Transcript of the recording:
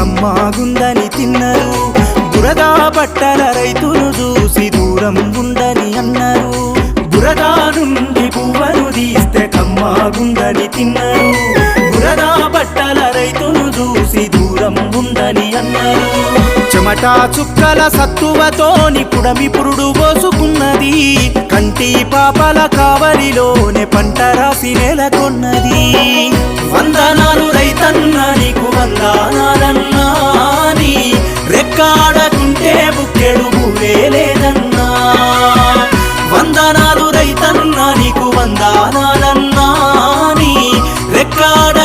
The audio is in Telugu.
కమ్మాగుందని తిన్నరు బురదా బట్టల రైతును చూసి దూరం ఉందని అన్నారు బురదా నుండి పువ్వను తీస్తే కమ్మాగుందని తిన్నరు బురదా బట్టల రైతును చూసి దూరం ఉందని అన్నారు చెమటా చుక్కల సత్తువతోని పుడమి పురుడు పోసుకున్నది కంటి పాపల కావలిలోనే పంట రాసి నెలకొన్నది వందనాలు రైతన్న నీకు వందనాలన్నా నీ రెక్కాడకుంటే బుక్కెడు భూవే లేదన్నా వందనాలు రైతన్న నీకు వందనాలన్నా నీ రెక్కాడ